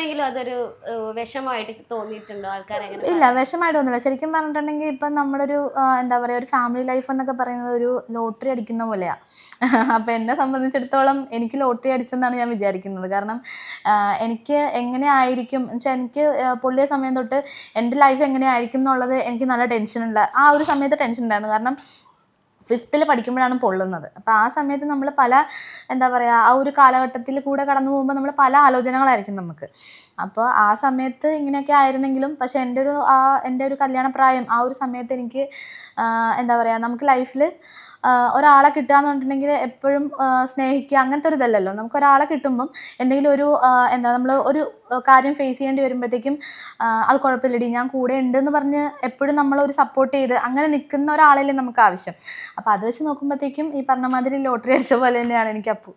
എപ്പോഴെങ്കിലും അതൊരു വിഷമമായിട്ട് തോന്നിയിട്ടുണ്ടോ ആൾക്കാർ? ഇല്ല, വിഷമമായിട്ട് തോന്നില്ല. ശരിക്കും പറഞ്ഞിട്ടുണ്ടെങ്കിൽ ഇപ്പം നമ്മുടെ ഒരു എന്താ പറയുക, ഒരു ഫാമിലി ലൈഫ് എന്നൊക്കെ പറയുന്നത് ഒരു ലോട്ടറി അടിക്കുന്ന പോലെയാണ്. അപ്പം എന്നെ സംബന്ധിച്ചിടത്തോളം എനിക്ക് ലോട്ടറി അടിച്ചെന്നാണ് ഞാൻ വിചാരിക്കുന്നത്. കാരണം എനിക്ക് എങ്ങനെ ആയിരിക്കും വെച്ചാൽ, എനിക്ക് പൊള്ളിയ സമയം തൊട്ട് എൻ്റെ ലൈഫ് എങ്ങനെയായിരിക്കും എന്നുള്ളത് എനിക്ക് നല്ല ടെൻഷനുള്ള ആ ഒരു സമയത്ത് ടെൻഷൻ ഉണ്ടായിരുന്നു. കാരണം 5th പഠിക്കുമ്പോഴാണ് പൊള്ളുന്നത്. അപ്പോൾ ആ സമയത്ത് നമ്മൾ പല എന്താ പറയുക, ആ ഒരു കാലഘട്ടത്തിൽ കൂടെ കടന്നു പോകുമ്പോൾ നമ്മൾ പല ആലോചനകളായിരിക്കും നമുക്ക്. അപ്പോൾ ആ സമയത്ത് ഇങ്ങനെയൊക്കെ ആയിരുന്നെങ്കിലും, പക്ഷെ എൻ്റെ ഒരു കല്യാണപ്രായം ആ ഒരു സമയത്ത് എനിക്ക് എന്താ പറയുക, നമുക്ക് ലൈഫിൽ ഒരാളെ കിട്ടുക എന്ന് പറഞ്ഞിട്ടുണ്ടെങ്കിൽ എപ്പോഴും സ്നേഹിക്കുക അങ്ങനത്തെ ഒരു ഇതല്ലല്ലോ. നമുക്ക് ഒരാളെ കിട്ടുമ്പം എന്തെങ്കിലും ഒരു നമ്മൾ ഒരു കാര്യം ഫേസ് ചെയ്യേണ്ടി വരുമ്പോഴത്തേക്കും അത് കുഴപ്പമില്ലടി ഞാൻ കൂടെ ഉണ്ടെന്ന് പറഞ്ഞ് എപ്പോഴും നമ്മളൊരു സപ്പോർട്ട് ചെയ്ത് അങ്ങനെ നിൽക്കുന്ന ഒരാളല്ലേ നമുക്ക് ആവശ്യം. അപ്പോൾ അത് വെച്ച് നോക്കുമ്പോഴത്തേക്കും ഈ പറഞ്ഞ മാതിരി ലോട്ടറി അടിച്ച പോലെ തന്നെയാണ് എനിക്ക് അപ്പു.